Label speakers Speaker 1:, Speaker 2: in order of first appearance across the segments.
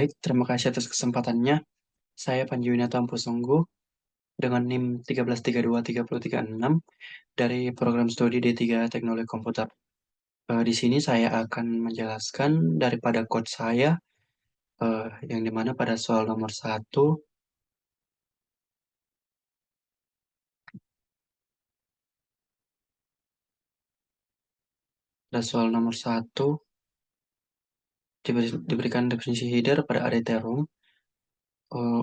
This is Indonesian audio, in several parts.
Speaker 1: Baik, terima kasih atas kesempatannya. Saya Panji Winata Ampusungguh dengan NIM 13323036 dari program studi D3 Teknologi Komputer. Di sini saya akan menjelaskan daripada code saya, yang dimana pada soal nomor 1, diberikan definisi header pada Additerum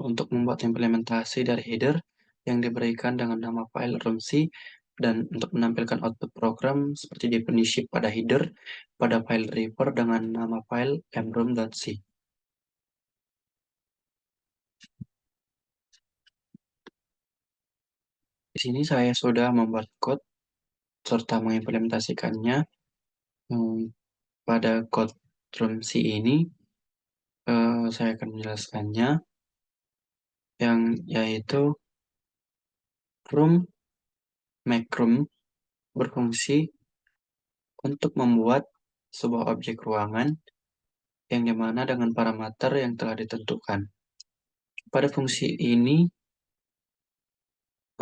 Speaker 1: untuk membuat implementasi dari header yang diberikan dengan nama file rumc dan untuk menampilkan output program seperti definisi pada header pada file driver dengan nama file mroom.c. Di sini saya sudah membuat code serta mengimplementasikannya. Pada code rumc ini saya akan menjelaskannya, yang yaitu room make room berfungsi untuk membuat sebuah objek ruangan yang dimana dengan parameter yang telah ditentukan. Pada fungsi ini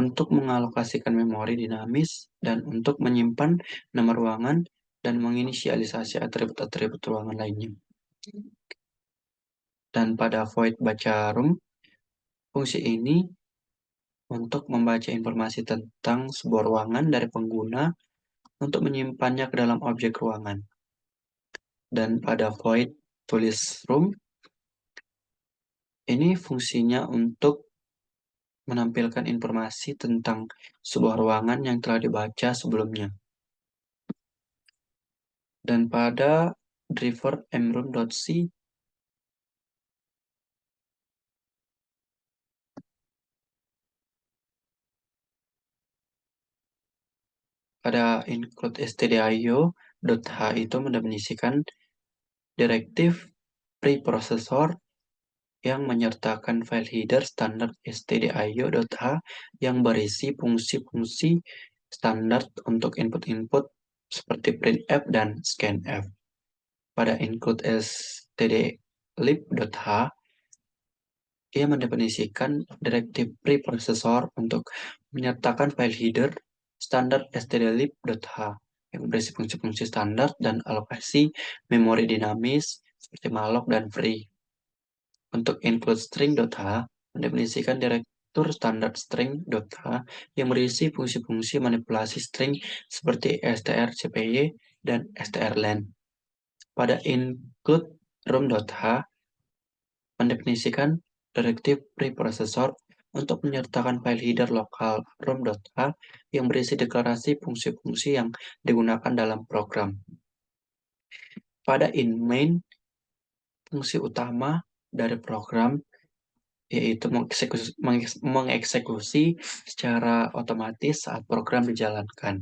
Speaker 1: untuk mengalokasikan memori dinamis dan untuk menyimpan nama ruangan dan menginisialisasi atribut-atribut ruangan lainnya. Dan pada void baca room, fungsi ini untuk membaca informasi tentang sebuah ruangan dari pengguna untuk menyimpannya ke dalam objek ruangan. Dan pada void tulis room, ini fungsinya untuk menampilkan informasi tentang sebuah ruangan yang telah dibaca sebelumnya. Dan pada driver mroom.c, pada include stdio.h itu mendefinisikan direktif preprocessor yang menyertakan file header standar stdio.h yang berisi fungsi-fungsi standar untuk input-input seperti printf dan scanf. Pada include stdlib.h, ia mendefinisikan direktif preprocessor untuk menyertakan file header standar stdlib.h yang berisi fungsi-fungsi standar dan alokasi memori dinamis seperti malloc dan free. Untuk include string.h mendefinisikan direktur standar string.h yang berisi fungsi-fungsi manipulasi string seperti strcpy dan strlen. Pada include room.h mendefinisikan direktif preprocessor untuk menyertakan file header lokal room.h yang berisi deklarasi fungsi-fungsi yang digunakan dalam program. Pada in main, fungsi utama dari program yaitu mengeksekusi secara otomatis saat program dijalankan.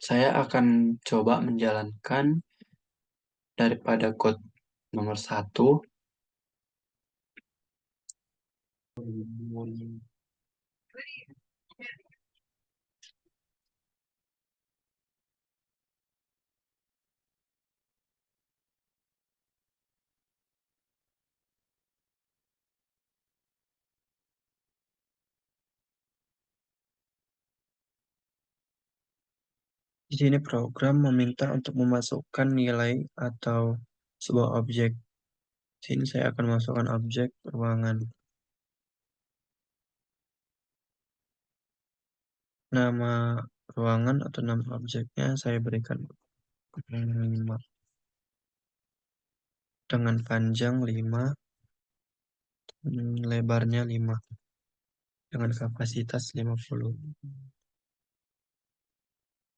Speaker 1: Saya akan coba menjalankan daripada code nomor 1. Di sini program meminta untuk memasukkan nilai atau sebuah objek. Di sini saya akan masukkan objek ruangan. Nama ruangan atau nama objeknya saya berikan 5 dengan panjang 5, lebarnya 5 dengan kapasitas 50.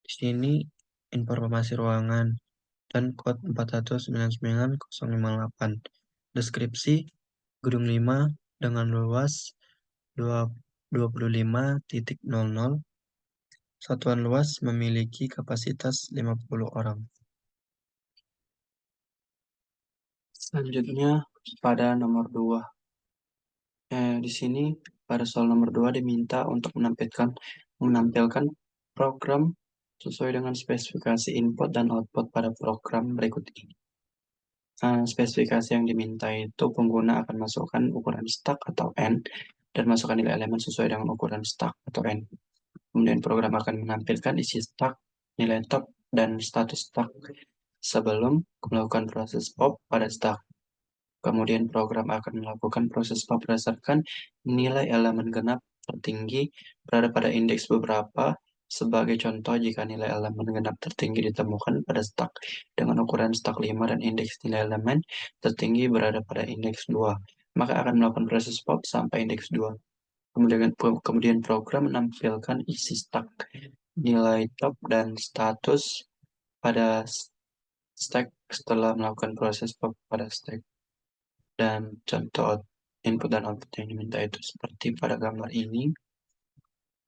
Speaker 1: Di sini informasi ruangan dan kode 4199058. Deskripsi gedung 5 dengan luas 25.00. Satuan luas memiliki kapasitas 50 orang. Selanjutnya pada nomor 2. Di sini pada soal nomor 2 diminta untuk menampilkan program sesuai dengan spesifikasi input dan output pada program berikut ini. Spesifikasi yang diminta itu pengguna akan masukkan ukuran stack atau N dan masukkan nilai elemen sesuai dengan ukuran stack atau N. Kemudian program akan menampilkan isi stack, nilai top, dan status stack sebelum melakukan proses pop pada stack. Kemudian program akan melakukan proses pop berdasarkan nilai elemen genap tertinggi berada pada indeks beberapa. Sebagai contoh, jika nilai elemen genap tertinggi ditemukan pada stack dengan ukuran stack 5 dan indeks nilai elemen tertinggi berada pada indeks 2, maka akan melakukan proses pop sampai indeks 2. Kemudian program menampilkan isi stack, nilai top, dan status pada stack setelah melakukan proses pop pada stack. Dan contoh input dan output yang diminta itu seperti pada gambar ini,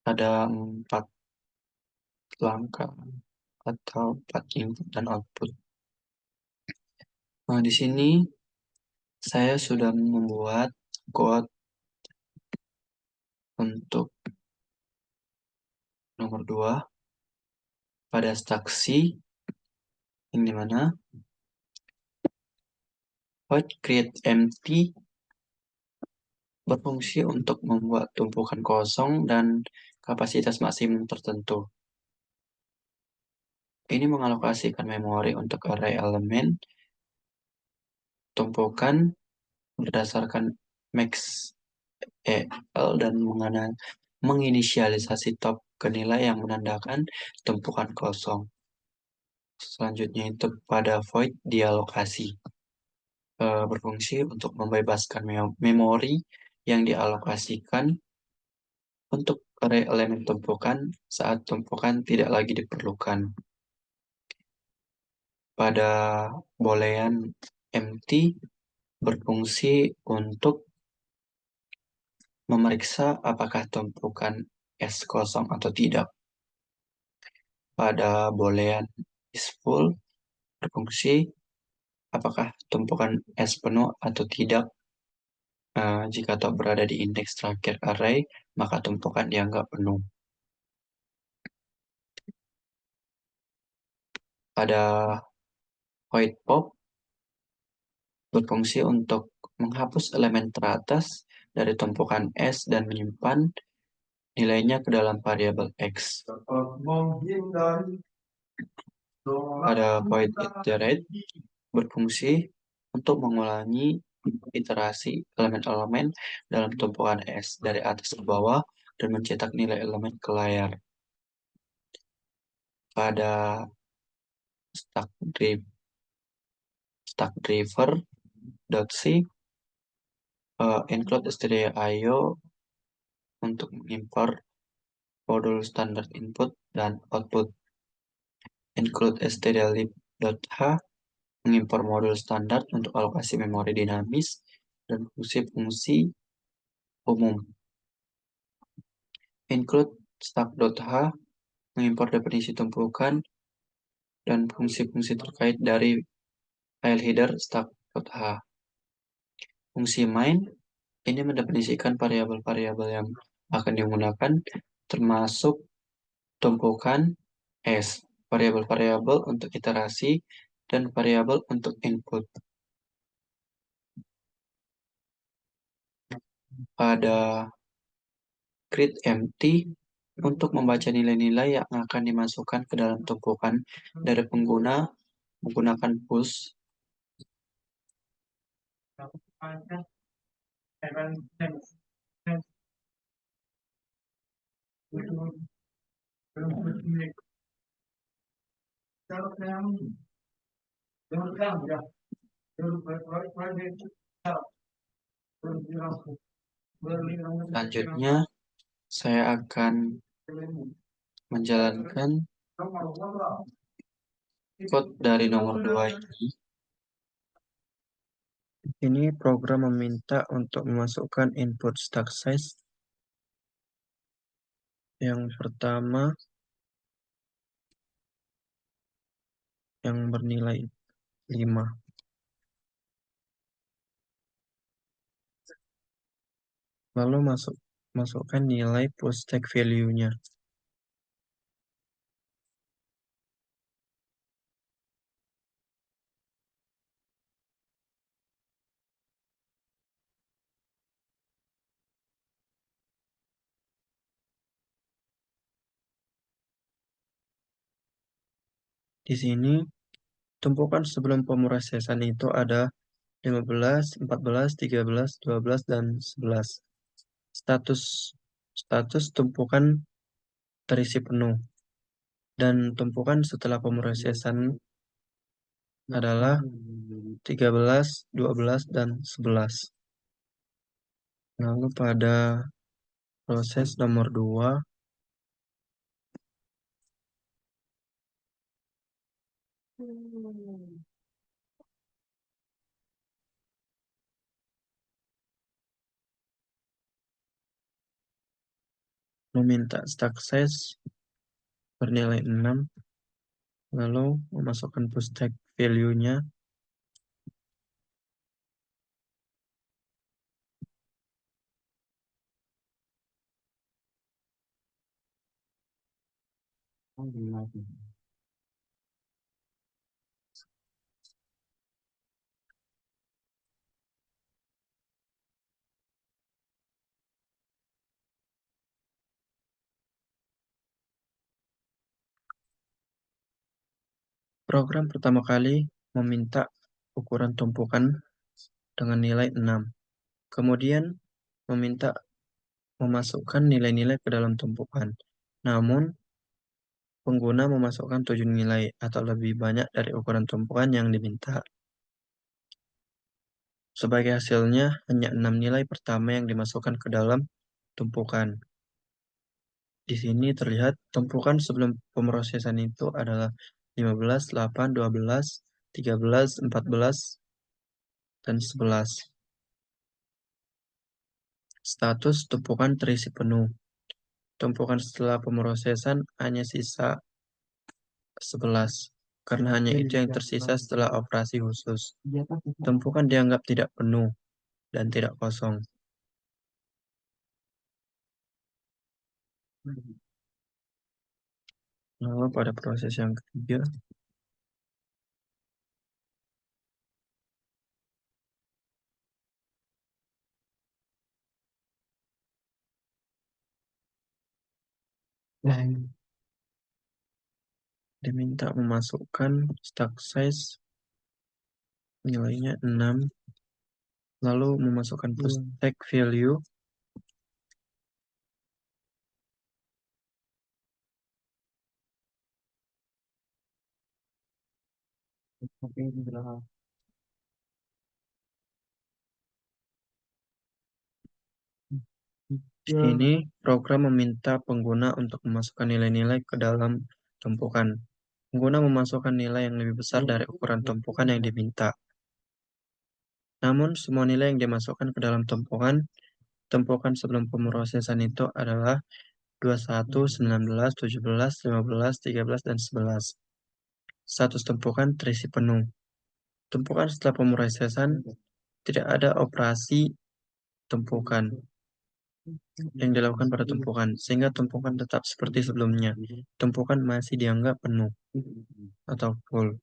Speaker 1: ada 4 langkah atau 4 input dan output. Nah, di sini saya sudah membuat code untuk nomor 2 pada stack C, yang dimana void create empty berfungsi untuk membuat tumpukan kosong dan kapasitas maksimum tertentu. Ini mengalokasikan memori untuk array elemen tumpukan berdasarkan max EL dan menginisialisasi top ke nilai yang menandakan tumpukan kosong. Selanjutnya itu pada void dialokasi. Berfungsi untuk membebaskan memori yang dialokasikan untuk array elemen tumpukan saat tumpukan tidak lagi diperlukan. Pada boolean empty berfungsi untuk memeriksa apakah tumpukan S kosong atau tidak. Pada boolean is full berfungsi apakah tumpukan S penuh atau tidak. Jika top berada di indeks terakhir array, maka tumpukan dianggap penuh. Pada void pop berfungsi untuk menghapus elemen teratas dari tumpukan S dan menyimpan nilainya ke dalam variabel X. Pada void iterate berfungsi untuk mengulangi iterasi elemen-elemen dalam tumpukan S dari atas ke bawah dan mencetak nilai elemen ke layar. Pada stackDriver.c include stdio untuk mengimpor modul standar input dan output. Include stdlib.h mengimpor modul standar untuk alokasi memori dinamis dan fungsi-fungsi umum. Include stack.h mengimpor definisi tumpukan dan fungsi-fungsi terkait dari file header stack.h. Fungsi main ini mendefinisikan variabel-variabel yang akan digunakan termasuk tumpukan S, variabel-variabel untuk iterasi, dan variabel untuk input. Pada create empty untuk membaca nilai-nilai yang akan dimasukkan ke dalam tumpukan dari pengguna menggunakan push. Selanjutnya, saya akan menjalankan code dari nomor 2 ini. Ini program meminta untuk memasukkan input stack size. Yang pertama, yang bernilai 5. Lalu masukkan nilai push stack value-nya. Di sini, tumpukan sebelum pemrosesan itu ada 15, 14, 13, 12, dan 11. Status status tumpukan terisi penuh. Dan tumpukan setelah pemrosesan adalah 13, 12, dan 11. Lalu pada proses nomor 2, meminta stack size bernilai 6, lalu memasukkan push tag value-nya, program pertama kali meminta ukuran tumpukan dengan nilai 6. Kemudian meminta memasukkan nilai-nilai ke dalam tumpukan. Namun, pengguna memasukkan 7 nilai atau lebih banyak dari ukuran tumpukan yang diminta. Sebagai hasilnya, hanya 6 nilai pertama yang dimasukkan ke dalam tumpukan. Di sini terlihat tumpukan sebelum pemrosesan itu adalah 15, 8, 12, 13, 14, dan 11. Status tumpukan terisi penuh. Tumpukan setelah pemrosesan hanya sisa 11, karena hanya itu yang tersisa setelah operasi khusus. Tumpukan dianggap tidak penuh dan tidak kosong. Lalu pada proses yang ketiga, diminta memasukkan stack size nilainya 6, lalu memasukkan push tag value, di sini program meminta pengguna untuk memasukkan nilai-nilai ke dalam tumpukan. Pengguna memasukkan nilai yang lebih besar dari ukuran tumpukan yang diminta. Namun, semua nilai yang dimasukkan ke dalam tumpukan sebelum pemrosesan itu adalah 21, 19, 17, 15, 13, dan 11. Status tumpukan terisi penuh. Tumpukan setelah pemrosesan tidak ada operasi tumpukan yang dilakukan pada tumpukan, sehingga tumpukan tetap seperti sebelumnya. Tumpukan masih dianggap penuh atau full.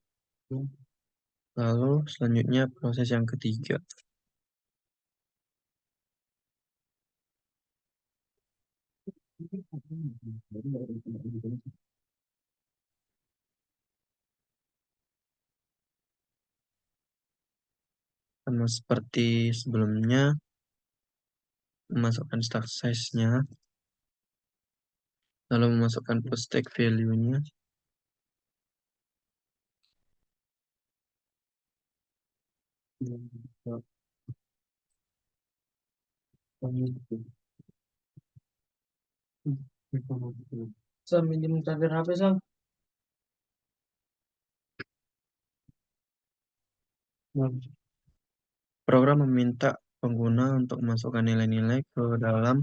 Speaker 1: Lalu selanjutnya proses yang ketiga. Sama seperti sebelumnya, memasukkan stack size-nya, lalu memasukkan push tag value-nya,
Speaker 2: Sam, minjem charger HP, Sam.
Speaker 1: program meminta pengguna untuk memasukkan nilai-nilai ke dalam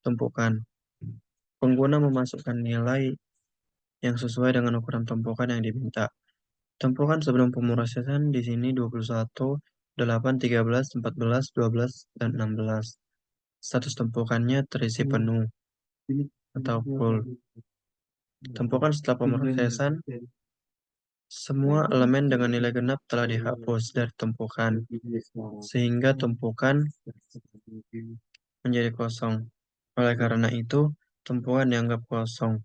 Speaker 1: tumpukan. Pengguna memasukkan nilai yang sesuai dengan ukuran tumpukan yang diminta. Tumpukan sebelum pemrosesan di sini 21, 8, 13, 14, 12, dan 16. Status tumpukannya terisi penuh atau full. Tumpukan setelah pemrosesan, semua elemen dengan nilai genap telah dihapus dari tumpukan, sehingga tumpukan menjadi kosong. Oleh karena itu, tumpukan dianggap kosong.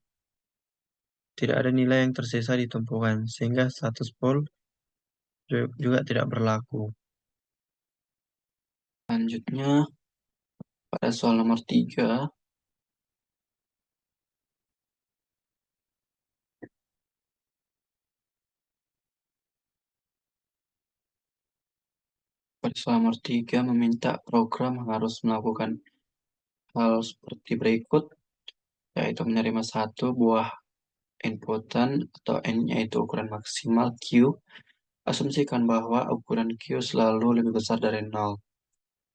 Speaker 1: tidak ada nilai yang tersisa di tumpukan, sehingga status pool juga tidak berlaku. Selanjutnya, pada soal nomor 3, pada soal nomor 3 meminta program harus melakukan hal seperti berikut, yaitu menerima satu buah inputan atau N yaitu ukuran maksimal Q. Asumsikan bahwa ukuran Q selalu lebih besar dari 0.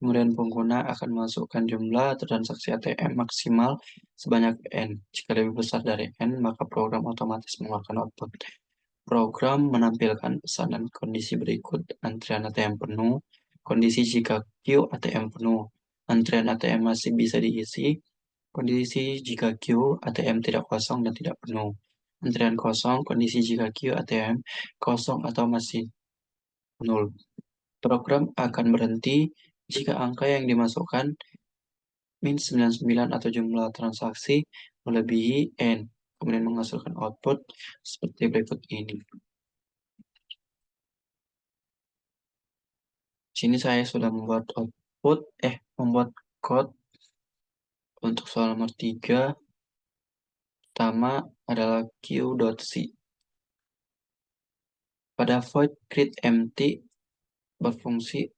Speaker 1: Kemudian pengguna akan memasukkan jumlah transaksi ATM maksimal sebanyak N. Jika lebih besar dari N, maka program otomatis mengeluarkan output. Program menampilkan pesan dan kondisi berikut: antrian ATM penuh, kondisi jika Q ATM penuh, antrian ATM masih bisa diisi, kondisi jika Q ATM tidak kosong dan tidak penuh, antrian kosong, kondisi jika Q ATM kosong atau masih nol. Program akan berhenti jika angka yang dimasukkan min 99 atau jumlah transaksi melebihi N, kemudian menghasilkan output seperti berikut ini. Di sini saya sudah membuat membuat code untuk soal nomor 3. Pertama adalah q.c. Pada void create empty berfungsi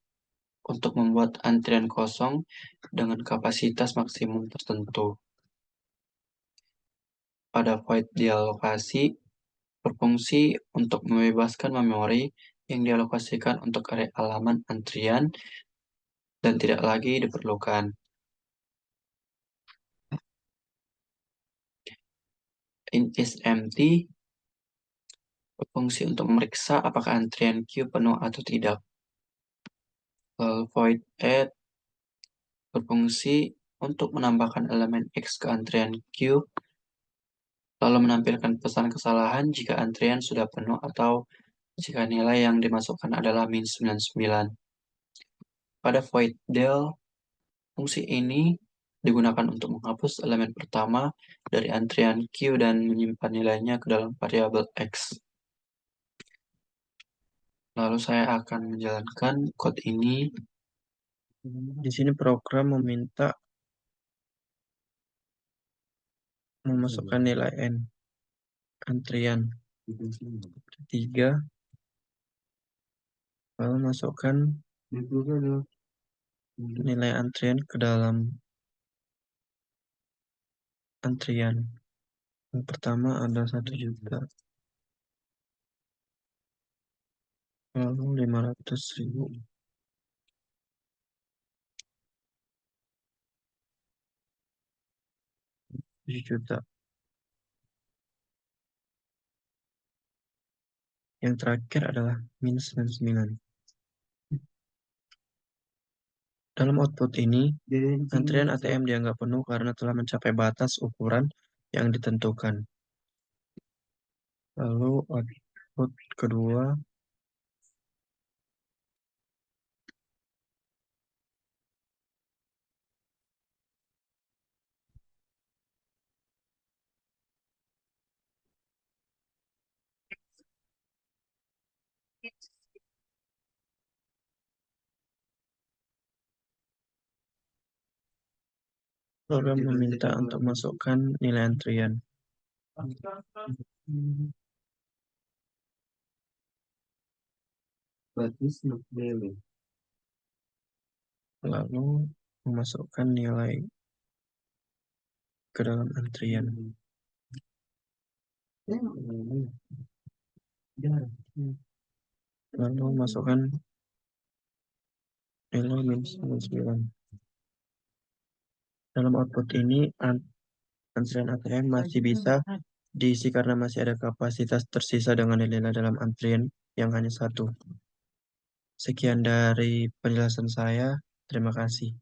Speaker 1: untuk membuat antrian kosong dengan kapasitas maksimum tertentu. Pada void dialokasi berfungsi untuk membebaskan memori yang dialokasikan untuk area halaman antrian dan tidak lagi diperlukan. In is empty berfungsi untuk memeriksa apakah antrian Q penuh atau tidak. Void add berfungsi untuk menambahkan elemen X ke antrian Q, lalu menampilkan pesan kesalahan jika antrian sudah penuh atau jika nilai yang dimasukkan adalah min 99. Pada void del, fungsi ini digunakan untuk menghapus elemen pertama dari antrian Q dan menyimpan nilainya ke dalam variabel X. Lalu saya akan menjalankan code ini. Di sini program meminta memasukkan nilai N antrian 3, lalu masukkan nilai antrian ke dalam antrian. Yang pertama ada 1 juta, lalu 500.000, 7 juta. Yang terakhir adalah min 99. Dalam output ini, antrian ATM dianggap penuh karena telah mencapai batas ukuran yang ditentukan. Lalu output kedua program meminta untuk masukkan nilai antrian. Lalu memasukkan nilai ke dalam antrian. Lalu masukkan nilai min 99. Dalam output ini, antrian ATM masih bisa diisi karena masih ada kapasitas tersisa dengan nilai dalam antrian yang hanya 1. Sekian dari penjelasan saya. Terima kasih.